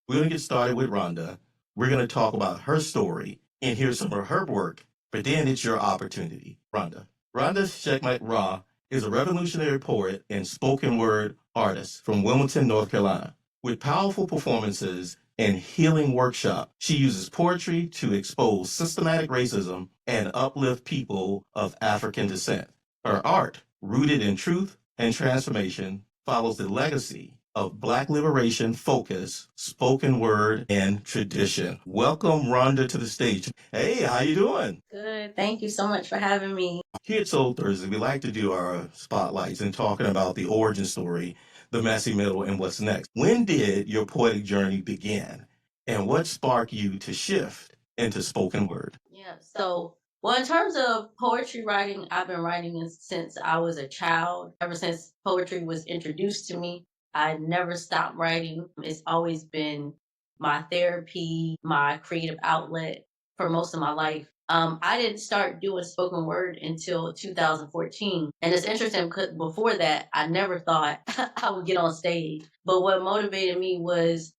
We're going to get started with Rhonda. We're going to talk about her story and hear some of her work, but then it's your opportunity. Rhonda Sekhmet Ra is a revolutionary poet and spoken word artist from Wilmington, North Carolina. With powerful performances and healing workshop, she uses poetry to expose systematic racism and uplift people of African descent. Her art, rooted in truth and transformation, follows the legacy of Black liberation focus, spoken word, and tradition. Welcome, Rhonda, to the stage. Hey, how you doing? Good. Thank you so much for having me. Here at Soul Thursday, we like to do our spotlights and talking about the origin story, the messy middle, and what's next. When did your poetic journey begin? And what sparked you to shift into spoken word? Yeah. Well, in terms of poetry writing, I've been writing since I was a child. Ever since poetry was introduced to me, I never stopped writing. It's always been my therapy, my creative outlet for most of my life. I didn't start doing spoken word until 2014. And it's interesting because before that, I never thought I would get on stage. But what motivated me was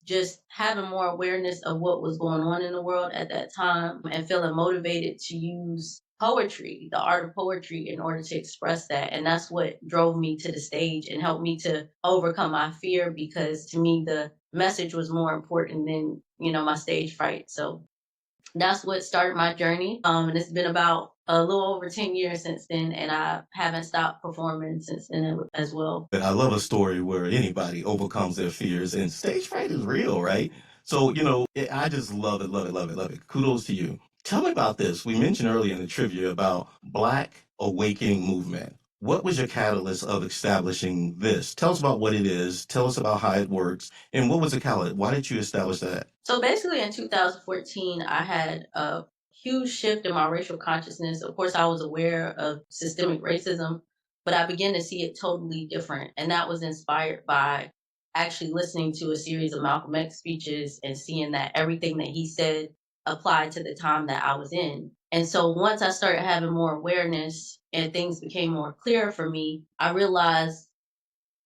just having more awareness of what was going on in the world at that time and feeling motivated to use poetry, the art of poetry, in order to express that. And that's what drove me to the stage and helped me to overcome my fear because to me, the message was more important than, my stage fright. So that's what started my journey. And it's been about a little over 10 years since then, and I haven't stopped performing since then as well. But I love a story where anybody overcomes their fears, and stage fright is real, right? So, I just love it, love it, love it, love it. Kudos to you. Tell me about this. We mentioned earlier in the trivia about Black Awakening Movement. What was your catalyst of establishing this? Tell us about what it is. Tell us about how it works. And what was the catalyst? Why did you establish that? So basically, in 2014, I had a huge shift in my racial consciousness. Of course, I was aware of systemic racism, but I began to see it totally different. And that was inspired by actually listening to a series of Malcolm X speeches and seeing that everything that he said applied to the time that I was in. And so once I started having more awareness and things became more clear for me, I realized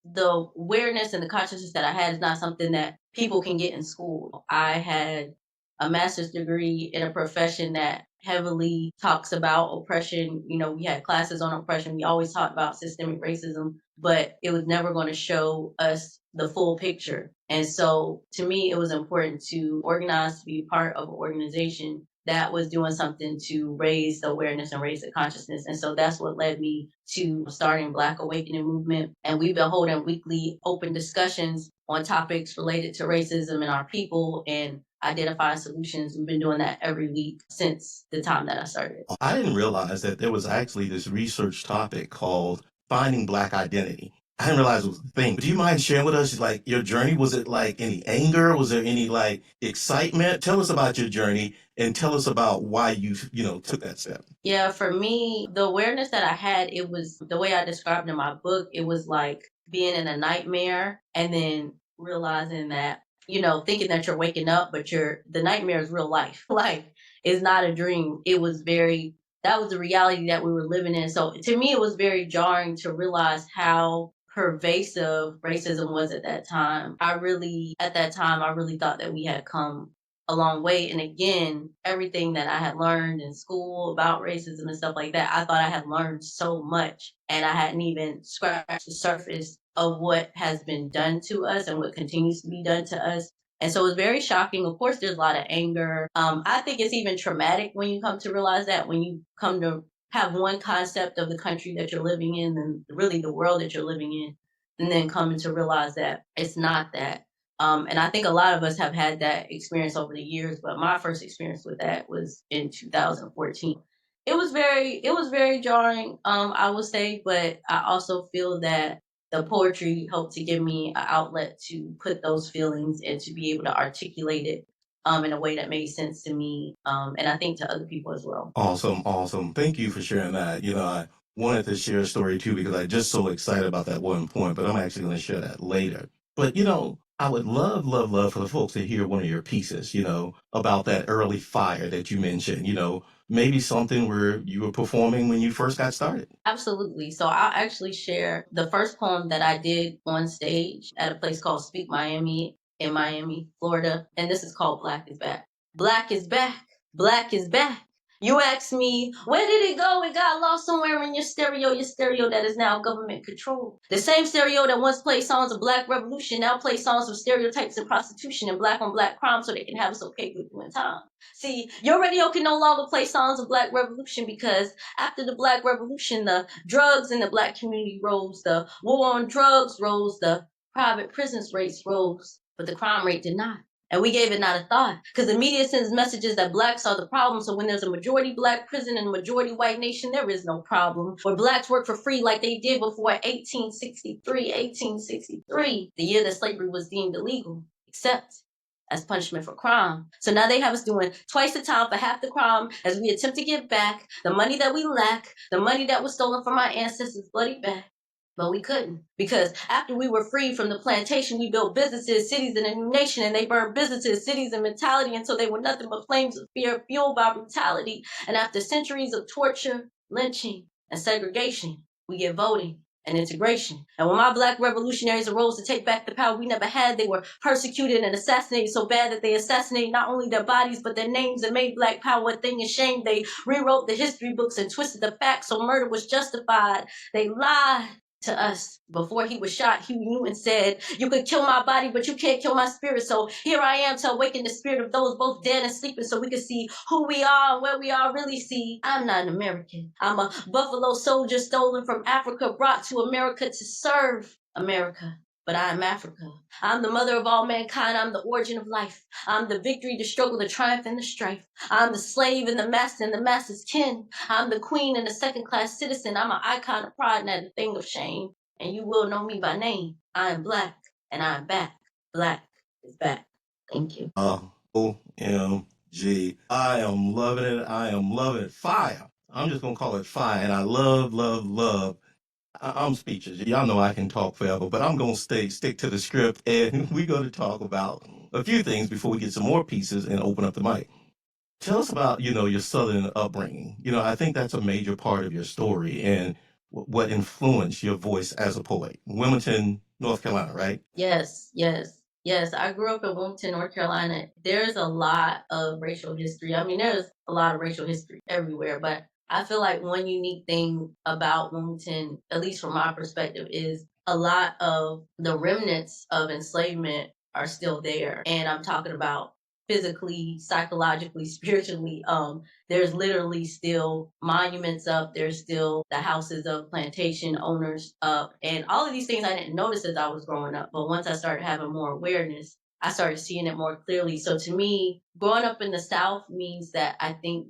the awareness and the consciousness that I had is not something that people can get in school. I had a master's degree in a profession that heavily talks about oppression. We had classes on oppression. We always talked about systemic racism, but it was never going to show us the full picture. And so to me, it was important to organize, to be part of an organization that was doing something to raise the awareness and raise the consciousness. And so that's what led me to starting Black Awakening Movement. And we've been holding weekly open discussions on topics related to racism in our people and identifying solutions. We've been doing that every week since the time that I started. I didn't realize that there was actually this research topic called finding Black identity. I didn't realize it was a thing. But do you mind sharing with us, like, your journey? Was it like any anger? Was there any like excitement? Tell us about your journey and tell us about why you took that step. Yeah, for me, the awareness that I had, it was the way I described in my book, it was like being in a nightmare and then realizing that, thinking that you're waking up, but the nightmare is real life. Like it's not a dream. That was the reality that we were living in. So to me, it was very jarring to realize how pervasive racism was at that time. At that time, I really thought that we had come a long way. And again, everything that I had learned in school about racism and stuff like that, I thought I had learned so much and I hadn't even scratched the surface of what has been done to us and what continues to be done to us. And so it was very shocking. Of course, there's a lot of anger. I think it's even traumatic when you come to realize that, when you come to have one concept of the country that you're living in and really the world that you're living in, and then coming to realize that it's not that. And I think a lot of us have had that experience over the years, but my first experience with that was in 2014. It was very jarring, I would say, but I also feel that the poetry helped to give me an outlet to put those feelings and to be able to articulate it in a way that made sense to me, and I think to other people as well. Awesome, awesome. Thank you for sharing that. I wanted to share a story too because I'm just so excited about that one point, but I'm actually going to share that later. But I would love, love, love for the folks to hear one of your pieces, about that early fire that you mentioned, maybe something where you were performing when you first got started. Absolutely. So I'll actually share the first poem that I did on stage at a place called Speak Miami. in Miami, Florida, and this is called Black is Back. Black is back. Black is back. You ask me, where did it go? It got lost somewhere in your stereo that is now government controlled. The same stereo that once played songs of Black Revolution now plays songs of stereotypes and prostitution and Black on Black crime so they can have us okay good doing time. See, your radio can no longer play songs of Black Revolution because after the Black Revolution, the drugs in the Black community rose, the war on drugs rose, the private prisons rates rose, but the crime rate did not. And we gave it not a thought because the media sends messages that Blacks are the problem. So when there's a majority Black prison and a majority white nation, there is no problem. Where Blacks work for free like they did before 1863, the year that slavery was deemed illegal, except as punishment for crime. So now they have us doing twice the time for half the crime as we attempt to get back the money that we lack, the money that was stolen from our ancestors' bloody back. But we couldn't because after we were freed from the plantation, we built businesses, cities, and a new nation, and they burned businesses, cities, and mentality until they were nothing but flames of fear fueled by brutality. And after centuries of torture, lynching, and segregation, we get voting and integration. And when my Black revolutionaries arose to take back the power we never had, they were persecuted and assassinated so bad that they assassinated not only their bodies but their names and made Black power a thing of shame. They rewrote the history books and twisted the facts so murder was justified. They lied to us. Before he was shot, Huey Newton said, you could kill my body, but you can't kill my spirit. So here I am to awaken the spirit of those both dead and sleeping so we can see who we are and where we are really. See, I'm not an American. I'm a Buffalo Soldier stolen from Africa, brought to America to serve America. But I am Africa. I'm the mother of all mankind. I'm the origin of life. I'm the victory, the struggle, the triumph, and the strife. I'm the slave and the master's kin. I'm the queen and the second-class citizen. I'm an icon of pride and a thing of shame. And you will know me by name. I am Black, and I am back. Black is back. Thank you. OMG. I am loving it. I am loving it. Fire. I'm just going to call it fire. And I love. I'm speechless. Y'all know I can talk forever, but I'm going to stick to the script, and we're going to talk about a few things before we get some more pieces and open up the mic. Tell us about, your Southern upbringing. I think that's a major part of your story and what influenced your voice as a poet. Wilmington, North Carolina, right? Yes. I grew up in Wilmington, North Carolina. There's a lot of racial history. I mean, there's a lot of racial history everywhere, but I feel like one unique thing about Wilmington, at least from my perspective, is a lot of the remnants of enslavement are still there. And I'm talking about physically, psychologically, spiritually. There's literally still monuments up. There's still the houses of plantation owners up. And all of these things I didn't notice as I was growing up. But once I started having more awareness, I started seeing it more clearly. So to me, growing up in the South means that I think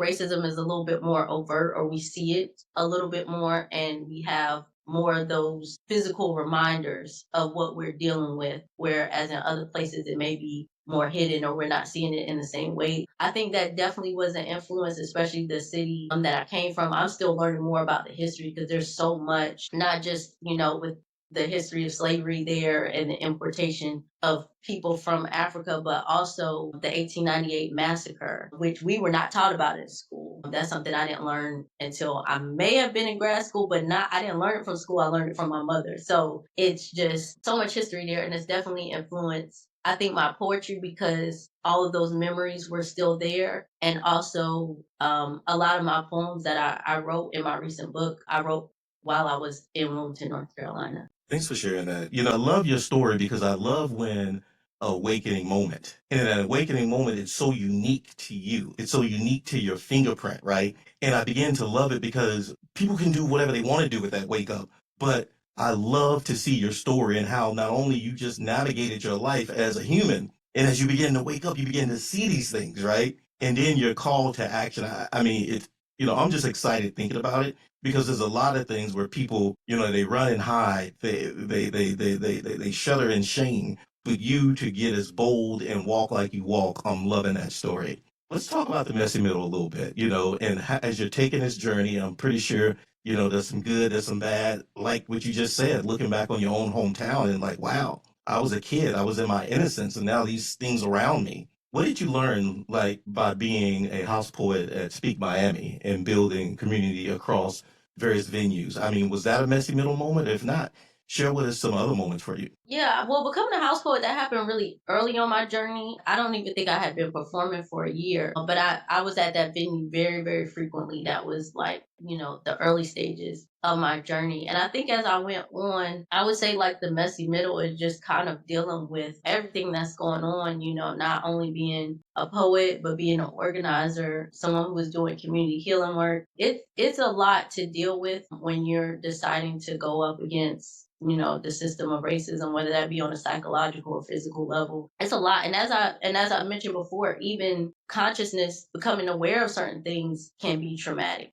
racism is a little bit more overt, or we see it a little bit more, and we have more of those physical reminders of what we're dealing with, whereas in other places it may be more hidden or we're not seeing it in the same way. I think that definitely was an influence, especially the city that I came from. I'm still learning more about the history because there's so much, not just, with the history of slavery there and the importation of people from Africa, but also the 1898 massacre, which we were not taught about in school. That's something I didn't learn until I may have been in grad school, but I didn't learn it from school. I learned it from my mother. So it's just so much history there, and it's definitely influenced, I think, my poetry because all of those memories were still there. And also a lot of my poems that I wrote in my recent book, I wrote while I was in Wilmington, North Carolina. Thanks for sharing that. I love your story because I love when awakening moment. And in that awakening moment, it's so unique to you. It's so unique to your fingerprint, right? And I begin to love it because people can do whatever they want to do with that wake up. But I love to see your story and how not only you just navigated your life as a human, and as you begin to wake up, you begin to see these things, right? And then your call to action. I mean, it's, I'm just excited thinking about it because there's a lot of things where people, they run and hide, they shudder in shame. But you to get as bold and walk like you walk, I'm loving that story. Let's talk about the messy middle a little bit, and as you're taking this journey, I'm pretty sure, there's some good, there's some bad, like what you just said, looking back on your own hometown and like, wow, I was a kid, I was in my innocence, and now these things around me. What did you learn, like, by being a house poet at Speak Miami and building community across various venues? I mean, was that a messy middle moment? If not, share with us some other moments for you. Yeah, well, becoming a house poet, that happened really early on my journey. I don't even think I had been performing for a year, but I was at that venue very, very frequently. That was like, the early stages of my journey. And I think as I went on, I would say like the messy middle is just kind of dealing with everything that's going on, not only being a poet, but being an organizer, someone who is doing community healing work. It's a lot to deal with when you're deciding to go up against the system of racism, whether that be on a psychological or physical level. It's a lot. And as I mentioned before, even consciousness, becoming aware of certain things can be traumatic.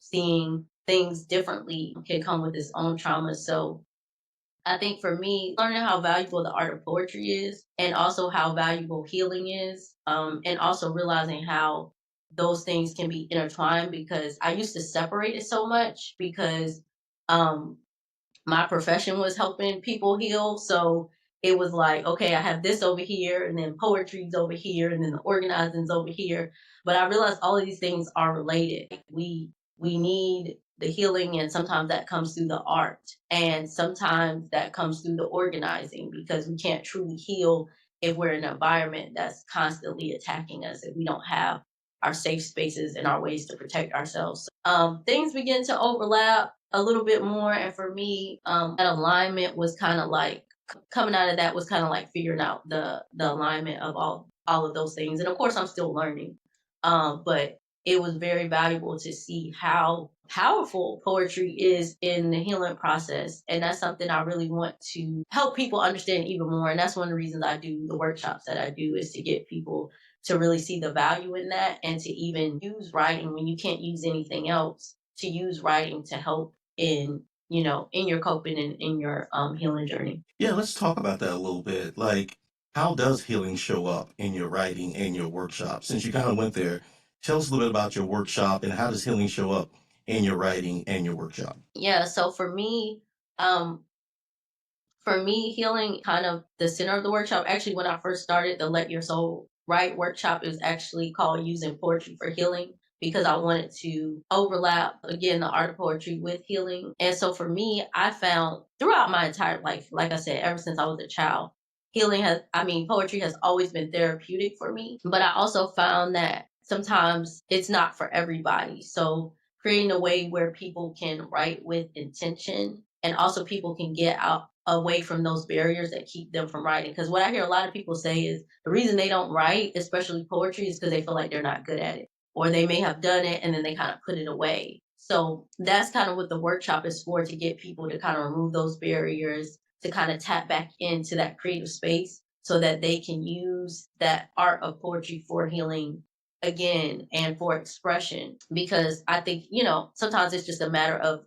Seeing things differently can come with its own trauma. So I think for me, learning how valuable the art of poetry is, and also how valuable healing is, and also realizing how those things can be intertwined, because I used to separate it so much because um my profession was helping people heal. So it was like, okay, I have this over here, and then poetry's over here, and then the organizing's over here. But I realized all of these things are related. We need the healing, and sometimes that comes through the art, and sometimes that comes through the organizing, because we can't truly heal if we're in an environment that's constantly attacking us, if we don't have our safe spaces and our ways to protect ourselves. Things begin to overlap a little bit more. And for me, that alignment was kind of like coming out of that was kind of like figuring out the alignment of all of those things. And of course, I'm still learning, but it was very valuable to see how powerful poetry is in the healing process. And that's something I really want to help people understand even more. And that's one of the reasons I do the workshops that I do, is to get people to really see the value in that, and to even use writing when you can't use anything else, to use writing to help in your coping and in your healing journey. Yeah, let's talk about that a little bit. Like, how does healing show up in your writing and your workshop? Since you kind of went there, tell us a little bit about your workshop and how does healing show up in your writing and your workshop? Yeah, so um for me, healing kind of the center of the workshop. Actually, when I first started the Let Your Soul Write workshop, is actually called Using Poetry for Healing, because I wanted to overlap again the art of poetry with healing. And so for me, I found throughout my entire life, like I said, ever since I was a child, poetry has always been therapeutic for me. But I also found that sometimes it's not for everybody. So creating a way where people can write with intention, and also people can get out away from those barriers that keep them from writing. Because what I hear a lot of people say is the reason they don't write, especially poetry, is because they feel like they're not good at it, or they may have done it and then they kind of put it away. So that's kind of what the workshop is for, to get people to kind of remove those barriers, to kind of tap back into that creative space so that they can use that art of poetry for healing again, and for expression. Because I think, sometimes it's just a matter of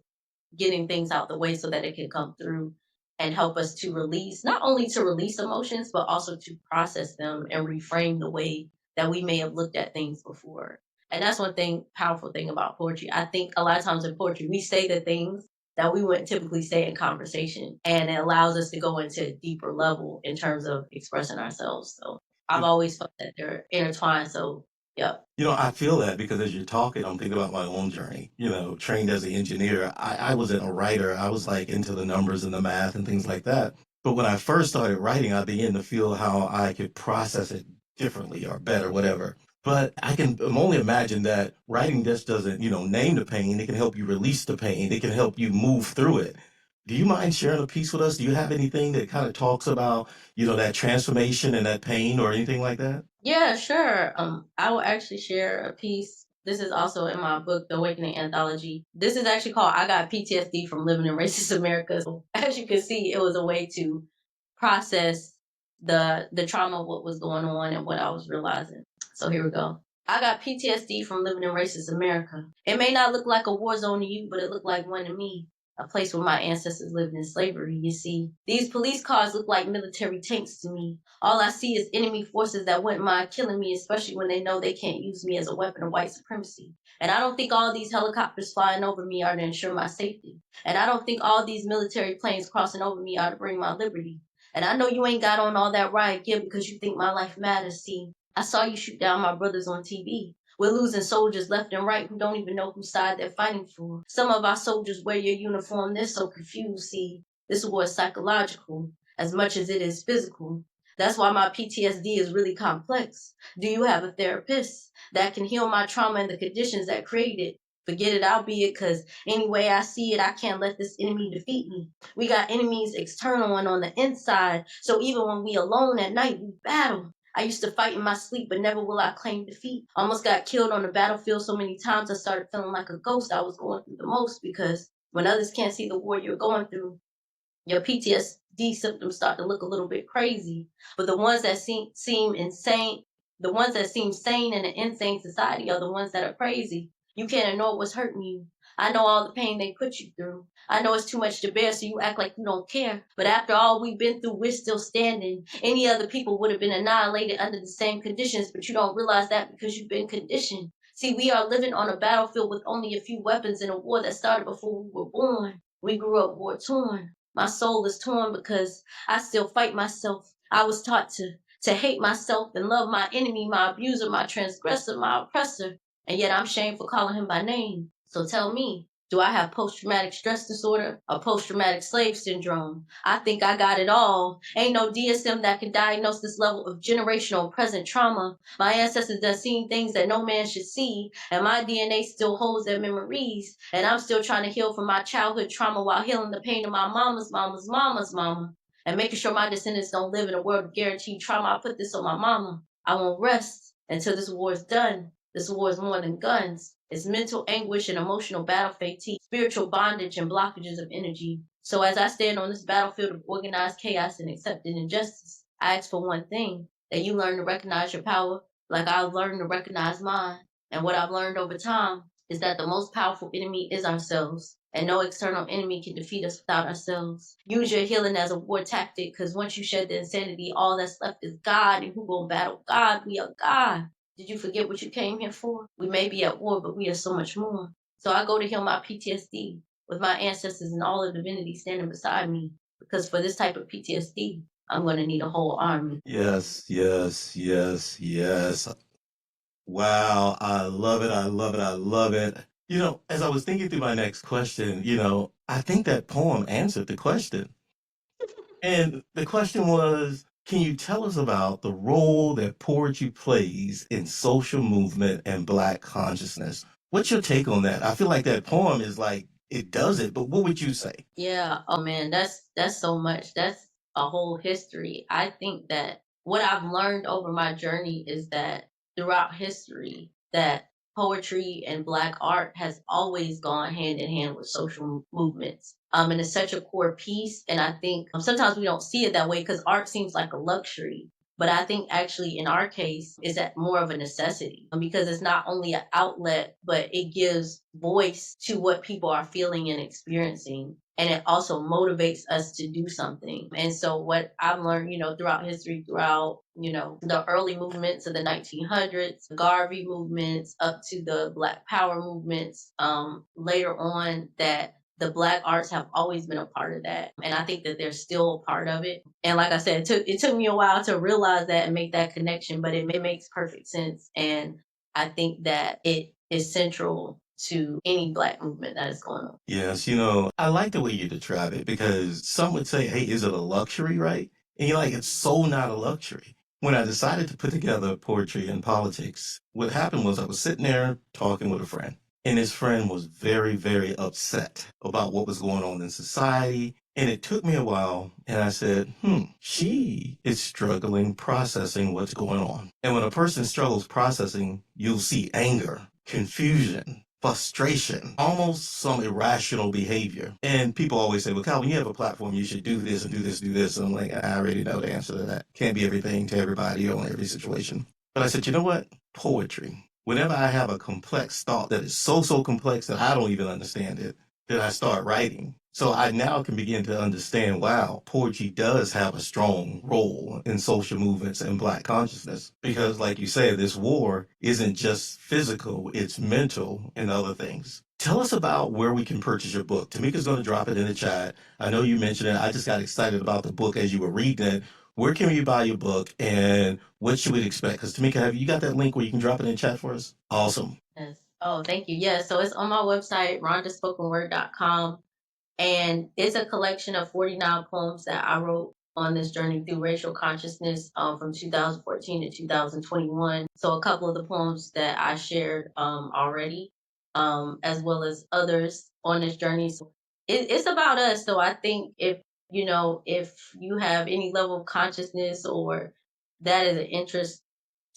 getting things out the way so that it can come through and help us to release, not only to release emotions, but also to process them and reframe the way that we may have looked at things before. And that's one thing, powerful thing about poetry. I think a lot of times in poetry, we say the things that we wouldn't typically say in conversation, and it allows us to go into a deeper level in terms of expressing ourselves. So I've always felt that they're intertwined. So, yeah. I feel that because as you're talking, I'm thinking about my own journey. Trained as an engineer, I wasn't a writer. I was like into the numbers and the math and things like that. But when I first started writing, I began to feel how I could process it differently or better, whatever. But I can only imagine that writing just doesn't, name the pain. It can help you release the pain. It can help you move through it. Do you mind sharing a piece with us? Do you have anything that kind of talks about, that transformation and that pain or anything like that? Yeah, sure. I will actually share a piece. This is also in my book, The Awakening Anthology. This is actually called I Got PTSD from Living in Racist America. So as you can see, it was a way to process the trauma of what was going on and what I was realizing. So here we go. I got PTSD from living in racist America. It may not look like a war zone to you, but it looked like one to me. A place where my ancestors lived in slavery, you see. These police cars look like military tanks to me. All I see is enemy forces that wouldn't mind killing me, especially when they know they can't use me as a weapon of white supremacy. And I don't think all these helicopters flying over me are to ensure my safety. And I don't think all these military planes crossing over me are to bring my liberty. And I know you ain't got on all that riot gear because you think my life matters. See, I saw you shoot down my brothers on TV. We're losing soldiers left and right who don't even know whose side they're fighting for. Some of our soldiers wear your uniform, they're so confused. See, this war is psychological. as much as it is physical. That's why my PTSD is really complex. Do you have a therapist that can heal my trauma and the conditions that created it? Forget it, I'll be it, because any way I see it, I can't let this enemy defeat me. We got enemies external and on the inside. So even when we alone at night, we battle. I used to fight in my sleep, but never will I claim defeat. Almost got killed on the battlefield so many times I started feeling like a ghost. I was going through the most because when others can't see the war you're going through, your PTSD symptoms start to look a little bit crazy. But the ones that seem insane, the ones that seem sane in an insane society are the ones that are crazy. You can't ignore what's hurting you. I know all the pain they put you through. I know it's too much to bear, so you act like you don't care. But after all we've been through, we're still standing. Any other people would have been annihilated under the same conditions, but you don't realize that because you've been conditioned. See, we are living on a battlefield with only a few weapons in a war that started before we were born. We grew up war torn. My soul is torn because I still fight myself. I was taught to hate myself and love my enemy, my abuser, my transgressor, my oppressor, and yet I'm shamed for calling him by name. So tell me, do I have post-traumatic stress disorder or post-traumatic slave syndrome? I think I got it all. Ain't no DSM that can diagnose this level of generational present trauma. My ancestors done seen things that no man should see, and my DNA still holds their memories. And I'm still trying to heal from my childhood trauma while healing the pain of my mama's mama's mama's mama. And making sure my descendants don't live in a world of guaranteed trauma. I put this on my mama. I won't rest until this war is done. This war is more than guns. It's mental anguish and emotional battle fatigue, spiritual bondage and blockages of energy. So as I stand on this battlefield of organized chaos and accepted injustice, I ask for one thing, that you learn to recognize your power like I've learned to recognize mine. And what I've learned over time is that the most powerful enemy is ourselves. And no external enemy can defeat us without ourselves. Use your healing as a war tactic, because once you shed the insanity, all that's left is God. And who gonna battle God? We are God. Did you forget what you came here for? We may be at war, but we are so much more. So I go to heal my PTSD with my ancestors and all of divinity standing beside me. Because for this type of PTSD, I'm going to need a whole army. Yes, yes, yes, yes. Wow, I love it. I love it. I love it. As I was thinking through my next question, I think that poem answered the question. And the question was, can you tell us about the role that poetry plays in social movement and Black consciousness? What's your take on that? I feel like that poem is like, it does it, but what would you say? Yeah. Oh man, that's so much. That's a whole history. I think that what I've learned over my journey is that throughout history, that poetry and Black art has always gone hand in hand with social movements. And it's such a core piece. And I think sometimes we don't see it that way because art seems like a luxury. But I think actually in our case is that more of a necessity because it's not only an outlet, but it gives voice to what people are feeling and experiencing. And it also motivates us to do something. And so what I've learned, throughout history, throughout, the early movements of the 1900s, the Garvey movements up to the Black Power movements, later on that the Black arts have always been a part of that. And I think that they're still a part of it. And like I said, it took me a while to realize that and make that connection, but it makes perfect sense. And I think that it is central to any Black movement that is going on. Yes, I like the way you describe it because some would say, hey, is it a luxury, right? And you're like, it's so not a luxury. When I decided to put together poetry and politics, what happened was I was sitting there talking with a friend, and this friend was very, very upset about what was going on in society. And it took me a while, and I said, she is struggling processing what's going on. And when a person struggles processing, you'll see anger, confusion, frustration, almost some irrational behavior. And people always say, well, Calvin, you have a platform, you should do this and do this, do this. And I'm like, I already know the answer to that. Can't be everything to everybody or in every situation. But I said, you know what? Poetry. Whenever I have a complex thought that is so, so complex that I don't even understand it, then I start writing. So I now can begin to understand, wow, poetry does have a strong role in social movements and Black consciousness. Because like you said, this war isn't just physical, it's mental and other things. Tell us about where we can purchase your book. Tamika's going to drop it in the chat. I know you mentioned it. I just got excited about the book as you were reading it. Where can we buy your book and what should we expect? Because Tamika, have you got that link where you can drop it in the chat for us? Awesome. Yes. Oh, thank you. Yeah. So it's on my website, rhondaspokenword.com. And it's a collection of 49 poems that I wrote on this journey through racial consciousness from 2014 to 2021. So a couple of the poems that I shared already, as well as others on this journey. So it's about us. So I think if you have any level of consciousness or that is an interest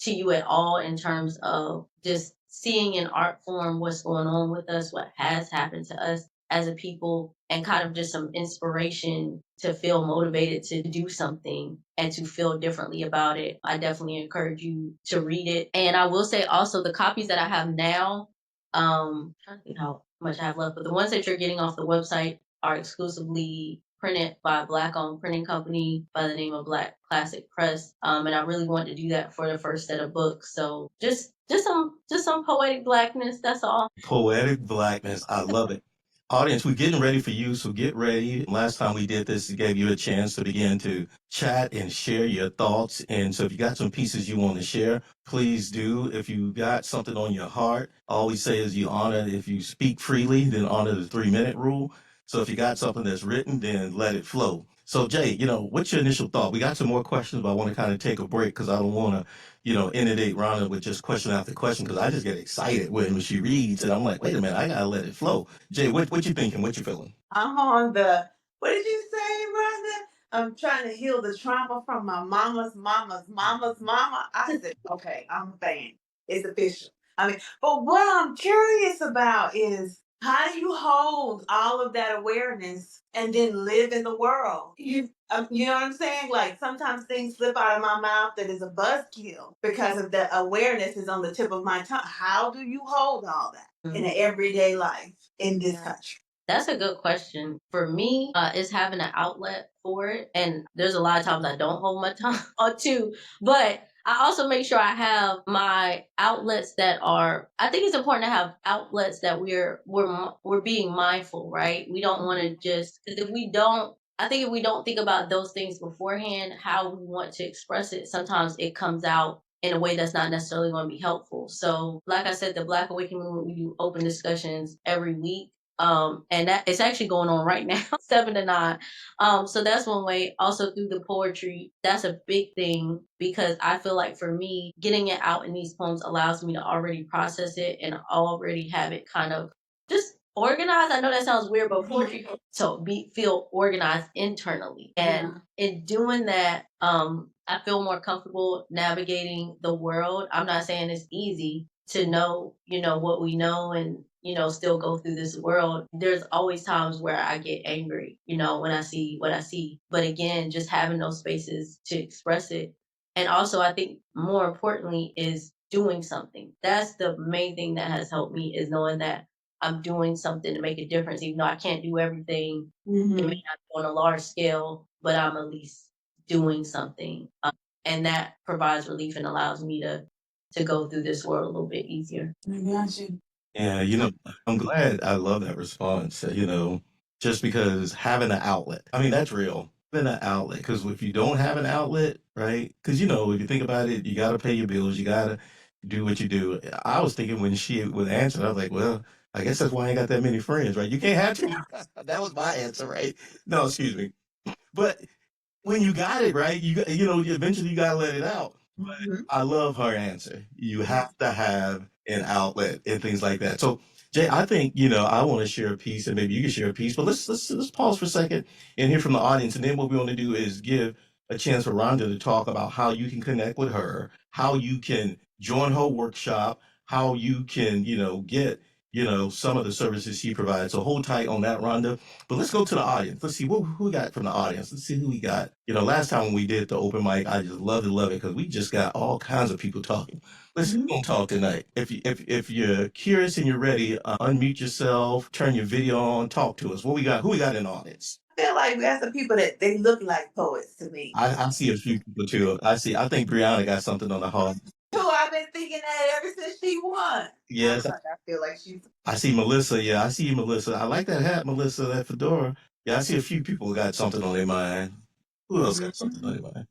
to you at all in terms of just seeing in art form what's going on with us, what has happened to us as a people, and kind of just some inspiration to feel motivated to do something and to feel differently about it, I definitely encourage you to read it. And I will say also the copies that I have now, trying to think how much I have left, but the ones that you're getting off the website are exclusively printed by a Black owned printing company by the name of Black Classic Press. And I really wanted to do that for the first set of books. So just some poetic blackness, that's all. Poetic blackness. I love it. Audience, we're getting ready for you, so get ready. Last time we did this, it gave you a chance to begin to chat and share your thoughts. And so if you got some pieces you want to share, please do. If you got something on your heart, I always say is you honor, if you speak freely, then honor the 3-minute rule. So if you got something that's written, then let it flow. So Jay, what's your initial thought? We got some more questions, but I want to kind of take a break because I don't want to inundate Rhonda with just question after question because I just get excited when she reads and I'm like, wait a minute, I gotta let it flow. Jay, what you thinking? What you feeling? I'm on the, what did you say, Rhonda? I'm trying to heal the trauma from my mama's mama. I said, okay, I'm a fan. It's official. I mean, but what I'm curious about is how do you hold all of that awareness and then live in the world? You know what I'm saying? Like sometimes things slip out of my mouth that is a buzzkill because of the awareness is on the tip of my tongue. How do you hold all that in an everyday life in this country? That's a good question. For me, it's having an outlet for it. And there's a lot of times I don't hold my tongue on too. But I also make sure I have my outlets that are, I think it's important to have outlets that we're being mindful, right? We don't want to just, because if we don't think about those things beforehand, how we want to express it, sometimes it comes out in a way that's not necessarily going to be helpful. So, like I said, the Black Awakening Movement, we do open discussions every week. And that it's actually going on right now, 7 to 9. So that's one way. Also through the poetry, that's a big thing because I feel like for me, getting it out in these poems allows me to already process it and already have it kind of just organized. I know that sounds weird, but poetry feel organized internally. And in doing that, I feel more comfortable navigating the world. I'm not saying it's easy to know, what we know and, still go through this world. There's always times where I get angry, when I see what I see. But again, just having those spaces to express it. And also, I think more importantly is doing something. That's the main thing that has helped me is knowing that I'm doing something to make a difference, even though I can't do everything. It may not be on a large scale, but I'm at least doing something. And that provides relief and allows me to go through this world a little bit easier. I got you. Yeah, I'm glad. I love that response. Just because having an outlet, I mean, that's real. Having an outlet, because if you don't have an outlet, right? Because if you think about it, you got to pay your bills, you got to do what you do. I was thinking when she would answer, I was like, well, I guess that's why I ain't got that many friends, right? You can't have two. That was my answer, right? No, excuse me. But when you got it right, eventually you gotta let it out. But I love her answer. You have to have an outlet and things like that. So Jay, I think I want to share a piece, and maybe you can share a piece. But let's pause for a second and hear from the audience, and then what we want to do is give a chance for Rhonda to talk about how you can connect with her, how you can join her workshop, how you can get some of the services she provides. So hold tight on that, Rhonda. But let's go to the audience. Let's see who we got from the audience. Let's see who we got. Last time when we did the open mic, I just love it because we just got all kinds of people talking. Let's see who's gonna talk tonight. If you're curious and you're ready, unmute yourself, turn your video on, talk to us. What we got? Who we got in the audience? I feel like we got some people that they look like poets to me. I see a few people too. I think Brianna got something on the heart. Who I've been thinking that ever since she won. Yes. I feel like she's. I see Melissa. Yeah, I see you, Melissa. I like that hat, Melissa, that fedora. Yeah, I see a few people got something on their mind. Who else got something on their mind?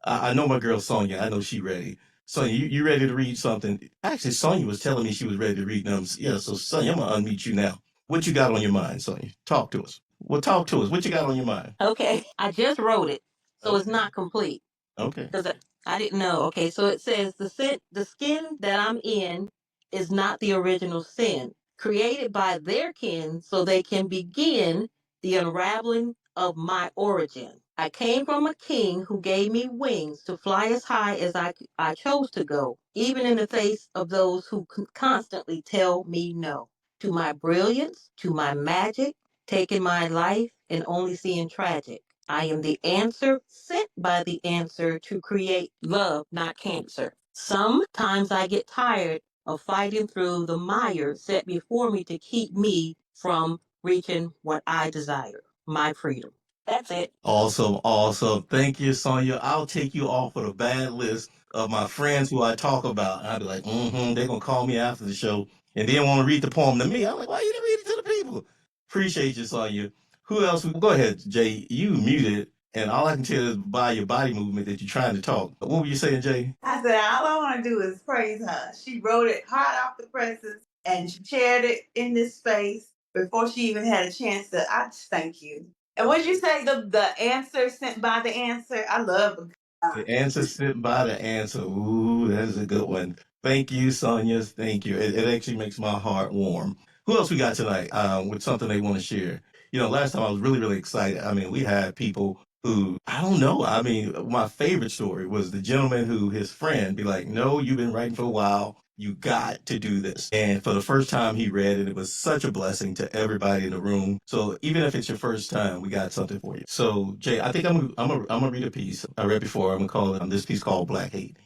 I know my girl Sonia. I know she ready. Sonia, you ready to read something? Actually, Sonia was telling me she was ready to read them. Yeah, so Sonia, I'm gonna unmute you now. What you got on your mind, Sonia? Talk to us. Well, talk to us. What you got on your mind? Okay, I just wrote it. So it's not complete. Okay. Because I didn't know. Okay, so it says the skin that I'm in is not the original sin, created by their kin so they can begin the unraveling of my origin. I came from a king who gave me wings to fly as high as I chose to go, even in the face of those who constantly tell me no. To my brilliance, to my magic, taking my life and only seeing tragic. I am the answer sent by the answer to create love, not cancer. Sometimes I get tired of fighting through the mire set before me to keep me from reaching what I desire, my freedom. That's it. Awesome, awesome. Thank you, Sonia. I'll take you off of the bad list of my friends who I talk about. I'll be like, they're gonna call me after the show and then want to read the poem to me. I'm like, why you didn't read it to the people? Appreciate you, Sonia. Who else? Go ahead, Jay. You muted, and all I can tell is by your body movement that you're trying to talk. What were you saying, Jay? I said, all I want to do is praise her. She wrote it hot off the presses and she shared it in this space before she even had a chance to. I just thank you. And what did you say? The answer sent by the answer? I love them. The answer sent by the answer. Ooh, that is a good one. Thank you, Sonia. Thank you. It actually makes my heart warm. Who else we got tonight with something they want to share? You know, last time I was really, really excited. I mean, we had people who, I don't know. I mean, my favorite story was the gentleman who his friend be like, no, you've been writing for a while. You got to do this. And for the first time he read it, it was such a blessing to everybody in the room. So even if it's your first time, we got something for you. So Jay, I think I'm gonna read a piece I read before. I'm gonna call it this piece called Black Hate.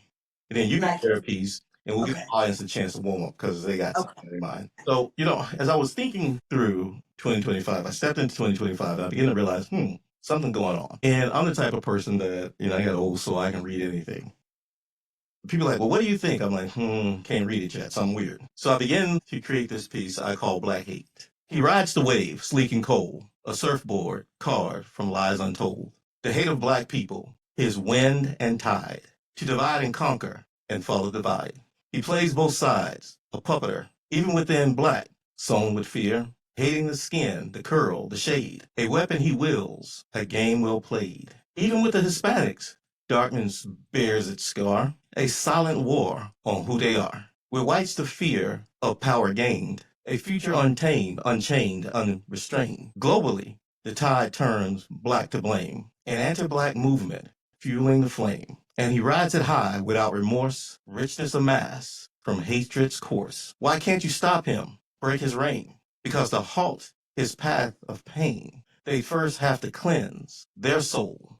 And then you can share a piece and we'll give the audience a chance to warm up because they got something in mind. So, you know, as I was thinking through 2025, I stepped into 2025 and I began to realize, something going on. And I'm the type of person that, you know, I got old so I can read anything. People are like, well, what do you think? I'm like, can't read it yet. Something weird. So I began to create this piece I call Black Hate. He rides the wave, sleek and cold, a surfboard, card from lies untold. The hate of black people, his wind and tide, to divide and conquer and follow divide. He plays both sides, a puppeter, even within black, sown with fear, hating the skin, the curl, the shade. A weapon he wields, a game well played. Even with the Hispanics, darkness bears its scar, a silent war on who they are. With whites the fear of power gained, a future untamed, unchained, unrestrained. Globally, the tide turns black to blame, an anti-black movement fueling the flame. And he rides it high without remorse, richness amass from hatred's course. Why can't you stop him, break his reign? Because to halt his path of pain, they first have to cleanse their soul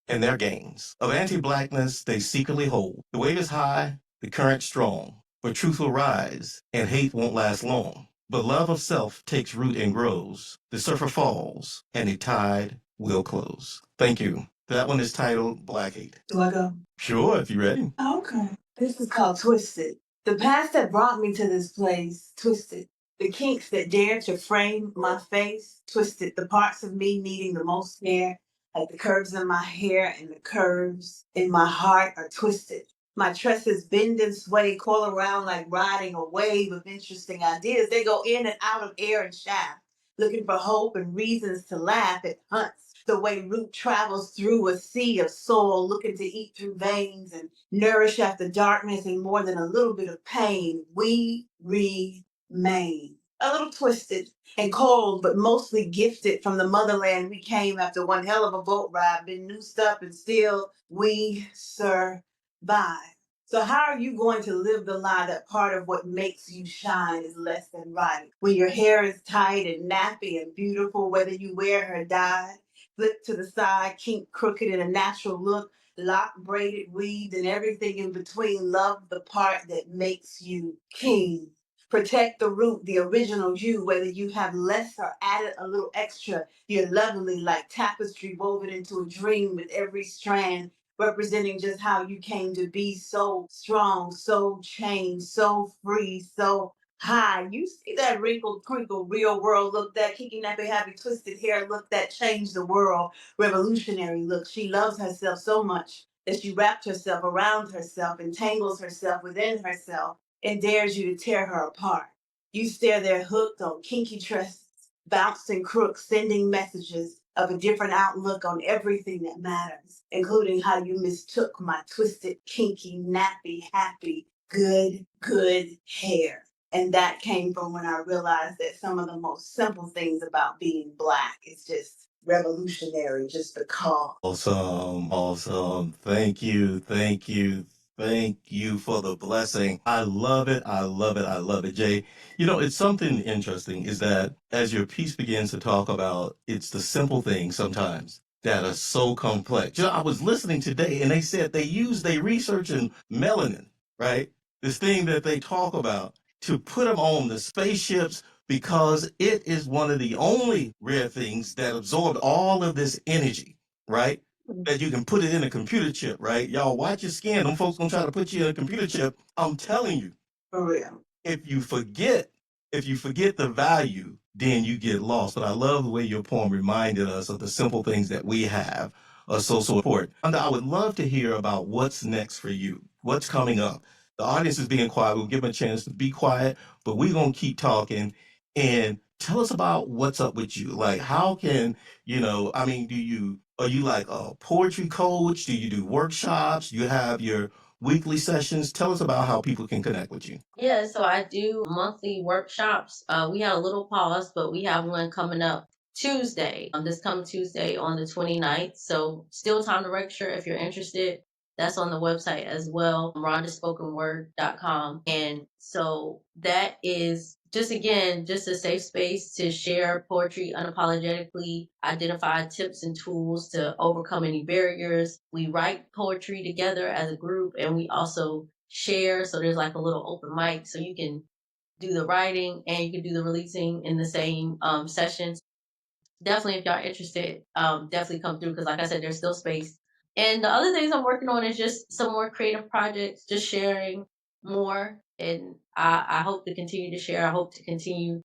and their gains. Of anti-blackness they secretly hold. The wave is high, the current strong, but truth will rise, and hate won't last long. But love of self takes root and grows. The surfer falls, and the tide will close. Thank you. That one is titled Black Hate. Do I go? Sure, if you're ready. Okay. This is called Twisted. The past that brought me to this place, twisted. The kinks that dared to frame my face, twisted. The parts of me needing the most care, like the curves in my hair and the curves in my heart are twisted. My tresses bend and sway, coil around like riding a wave of interesting ideas. They go in and out of air and shaft, looking for hope and reasons to laugh at hunts. The way root travels through a sea of soul, looking to eat through veins and nourish after darkness and more than a little bit of pain. We remain. A little twisted and cold, but mostly gifted from the motherland we came after one hell of a boat ride, been noosed up and still we survive. So how are you going to live the lie that part of what makes you shine is less than right? When your hair is tight and nappy and beautiful, whether you wear her dyed, flip to the side, kink crooked in a natural look, lock braided weaved and everything in between. Love the part that makes you king. Protect the root, the original you, whether you have less or added a little extra. You're lovely like tapestry woven into a dream with every strand representing just how you came to be, so strong, so changed, so free, so high. You see that wrinkled, crinkled, real world look, that kiki nappy, happy, twisted hair look that changed the world, revolutionary look. She loves herself so much that she wrapped herself around herself, entangles herself within herself, and dares you to tear her apart. You stare there hooked on kinky tresses, bounced and crooks, sending messages of a different outlook on everything that matters, including how you mistook my twisted, kinky, nappy, happy, good hair. And that came from when I realized that some of the most simple things about being Black is just revolutionary, just because. Awesome, awesome. Thank you, thank you, thank you for the blessing. I love it, I love it, I love it, Jay. You know, it's something interesting is that as your piece begins to talk about, it's the simple things sometimes that are so complex. You know, I was listening today and they said they research in melanin, right? This thing that they talk about to put them on the spaceships because it is one of the only rare things that absorb all of this energy, right? That you can put it in a computer chip, right? Y'all watch your skin. Them folks gonna try to put you in a computer chip. I'm telling you, For real. if you forget, if you forget the value, then you get lost. But I love the way your poem reminded us of the simple things that we have are so important. And I would love to hear about what's next for you. What's coming up? The audience is being quiet. We'll give them a chance to be quiet, but we're gonna keep talking and tell us about what's up with you. Like, how can I mean, are you like a poetry coach? Do you do workshops? You have your weekly sessions? Tell us about how people can connect with you. Yeah, so I do monthly workshops. We had a little pause, but we have one coming up Tuesday, this coming Tuesday on the 29th. So still time to register if you're interested. That's on the website as well, rhondaspokenword.com. And so that is just again, just a safe space to share poetry unapologetically, identify tips and tools to overcome any barriers. We write poetry together as a group and we also share. So there's like a little open mic so you can do the writing and you can do the releasing in the same sessions. Definitely, if y'all interested, definitely come through because, like I said, there's still space. And the other things I'm working on is just some more creative projects, just sharing more. And I hope to continue to share. I hope to continue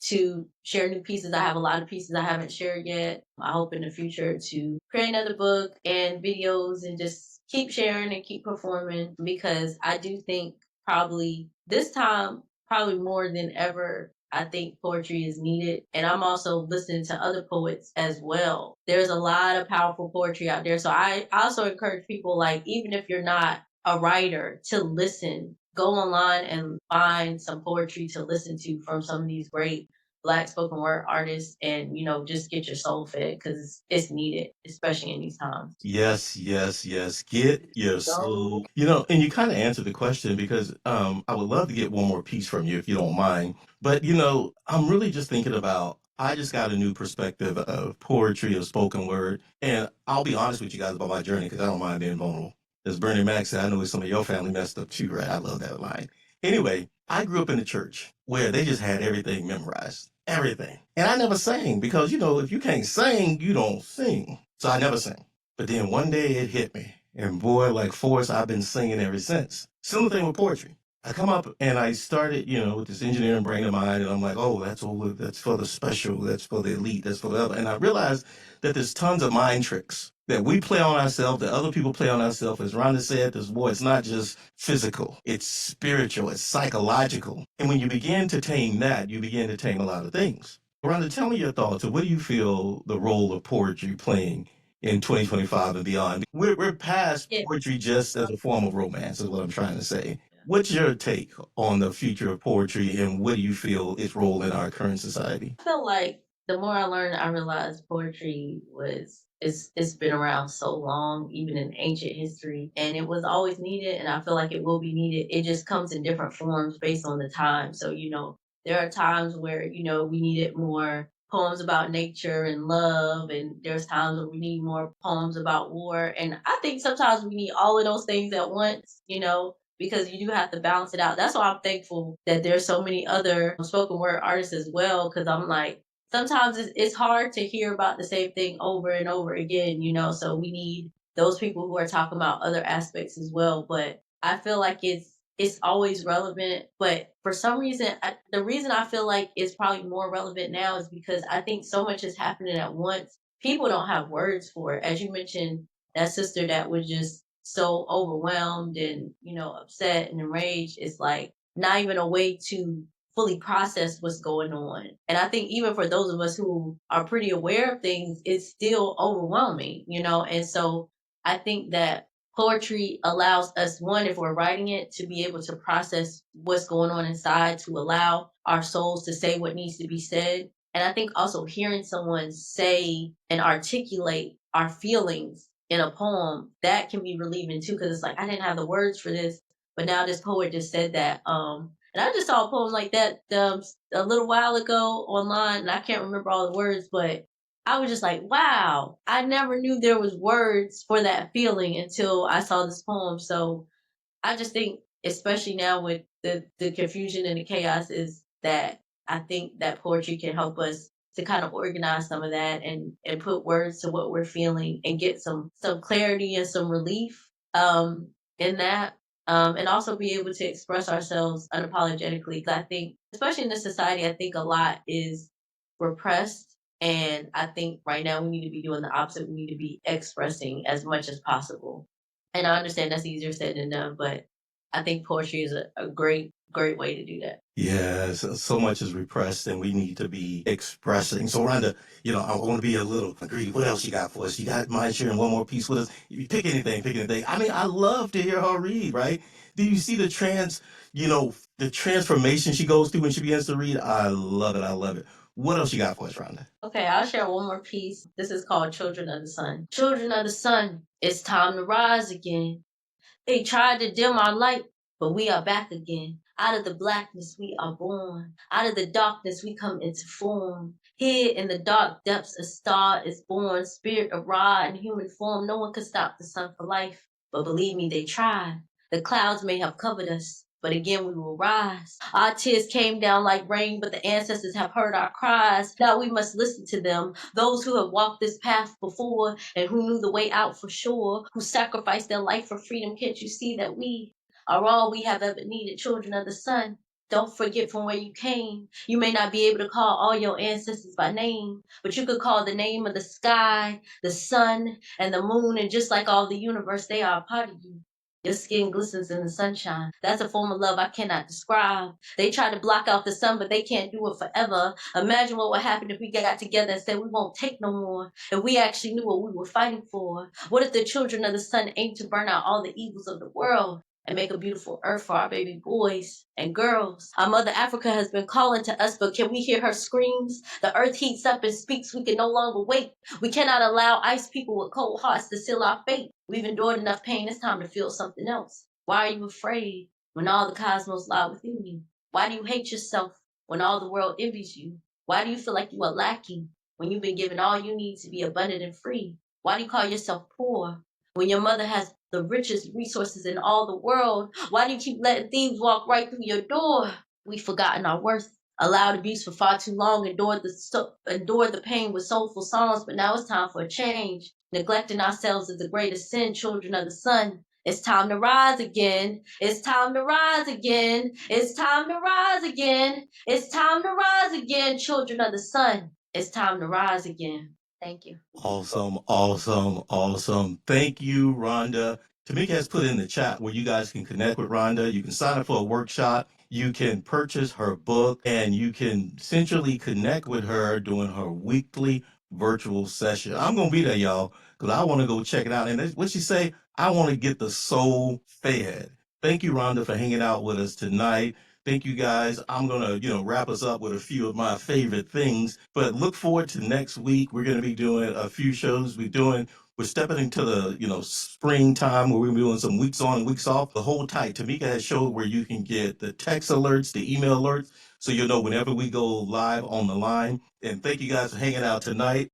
to share new pieces. I have a lot of pieces I haven't shared yet. I hope in the future to create another book and videos and just keep sharing and keep performing because I do think probably this time, probably more than ever, I think poetry is needed. And I'm also listening to other poets as well. There's a lot of powerful poetry out there. So I also encourage people, like, even if you're not a writer, to listen. Go online and find some poetry to listen to from some of these great Black spoken word artists and, just get your soul fed because it's needed, especially in these times. Yes, yes, yes. Get your soul. And you kind of answered the question because I would love to get one more piece from you if you don't mind. But I'm really just thinking about I just got a new perspective of poetry, of spoken word. And I'll be honest with you guys about my journey because I don't mind being vulnerable. As Bernie Mac said, I know some of your family messed up too, right? I love that line. Anyway, I grew up in a church where they just had everything memorized. Everything. And I never sang because, if you can't sing, you don't sing. So I never sang. But then one day it hit me. And boy, like Forrest, I've been singing ever since. Similar thing with poetry. I come up and I started, with this engineering brain of mine, and I'm like, oh, that's for the special, that's for the elite, that's for the other. And I realized that there's tons of mind tricks that we play on ourselves, that other people play on ourselves. As Rhonda said, it's not just physical, it's spiritual, it's psychological. And when you begin to tame that, you begin to tame a lot of things. Rhonda, tell me your thoughts. What do you feel the role of poetry playing in 2025 and beyond? We're past Yeah. poetry just as a form of romance, is what I'm trying to say. What's your take on the future of poetry and what do you feel its role in our current society? I feel like the more I learned, I realized poetry it's been around so long, even in ancient history, and it was always needed. And I feel like it will be needed. It just comes in different forms based on the time. So there are times where we needed more poems about nature and love, and there's times where we need more poems about war. And I think sometimes we need all of those things at once. Because you do have to balance it out. That's why I'm thankful that there's so many other spoken word artists as well. Because I'm like, sometimes it's hard to hear about the same thing over and over again. So we need those people who are talking about other aspects as well. But I feel like it's always relevant. But for some reason, the reason I feel like it's probably more relevant now is because I think so much is happening at once. People don't have words for it. As you mentioned, that sister that was just so overwhelmed and upset and enraged. It's like not even a way to fully process what's going on. And I think even for those of us who are pretty aware of things, it's still overwhelming, you know? And so I think that poetry allows us, one, if we're writing it, to be able to process what's going on inside, to allow our souls to say what needs to be said. And I think also hearing someone say and articulate our feelings in a poem, that can be relieving too, because it's like, I didn't have the words for this, but now this poet just said that. And I just saw a poem like that a little while ago online, and I can't remember all the words, but I was just like, wow, I never knew there was words for that feeling until I saw this poem. So I just think, especially now with the confusion and the chaos, is that I think that poetry can help us to kind of organize some of that and put words to what we're feeling and get some clarity and some relief in that. And also be able to express ourselves unapologetically. 'Cause I think, especially in this society, I think a lot is repressed. And I think right now we need to be doing the opposite. We need to be expressing as much as possible. And I understand that's easier said than done, but I think poetry is a great, great way to do that. Yes, so much is repressed and we need to be expressing. So Rhonda, I want to be a little greedy. What else you got for us? You got mind sharing one more piece with us? You pick anything, pick anything. I mean, I love to hear her read, right? Do you see the transformation she goes through when she begins to read? I love it. I love it. What else you got for us, Rhonda? Okay, I'll share one more piece. This is called Children of the Sun. Children of the Sun, it's time to rise again. They tried to dim our light, but we are back again. Out of the blackness we are born. Out of the darkness we come into form. Here in the dark depths a star is born. Spirit of Ra in human form. No one could stop the sun for life. But believe me, they tried. The clouds may have covered us, but again we will rise. Our tears came down like rain, but the ancestors have heard our cries. Now we must listen to them. Those who have walked this path before and who knew the way out for sure, who sacrificed their life for freedom. Can't you see that we are all we have ever needed, children of the sun? Don't forget from where you came. You may not be able to call all your ancestors by name, but you could call the name of the sky, the sun, and the moon, and just like all the universe, they are a part of you. Your skin glistens in the sunshine. That's a form of love I cannot describe. They try to block out the sun, but they can't do it forever. Imagine what would happen if we got together and said we won't take no more, if we actually knew what we were fighting for. What if the children of the sun aim to burn out all the evils of the world and make a beautiful earth for our baby boys and girls? Our mother Africa has been calling to us, but can we hear her screams? The earth heats up and speaks, we can no longer wait. We cannot allow ice people with cold hearts to seal our fate. We've endured enough pain, it's time to feel something else. Why are you afraid when all the cosmos lie within you? Why do you hate yourself when all the world envies you? Why do you feel like you are lacking when you've been given all you need to be abundant and free? Why do you call yourself poor when your mother has the richest resources in all the world? Why do you keep letting thieves walk right through your door? We've forgotten our worth, allowed abuse for far too long, endured the pain with soulful songs, but now it's time for a change. Neglecting ourselves is the greatest sin, children of the sun. It's time to rise again. It's time to rise again. It's time to rise again. It's time to rise again, children of the sun. It's time to rise again. Thank you. Awesome, awesome, awesome. Thank you, Rhonda. Tamika has put in the chat where you guys can connect with Rhonda. You can sign up for a workshop. You can purchase her book and you can centrally connect with her during her weekly virtual session. I'm going to be there, y'all, because I want to go check it out. And what she say? I want to get the soul fed. Thank you, Rhonda, for hanging out with us tonight. Thank you guys. I'm going to, wrap us up with a few of my favorite things, but look forward to next week. We're going to be doing a few shows. We're stepping into the, springtime where we're doing some weeks on, weeks off. The whole tight. Tamika has showed where you can get the text alerts, the email alerts, so you'll know whenever we go live on the line. And thank you guys for hanging out tonight.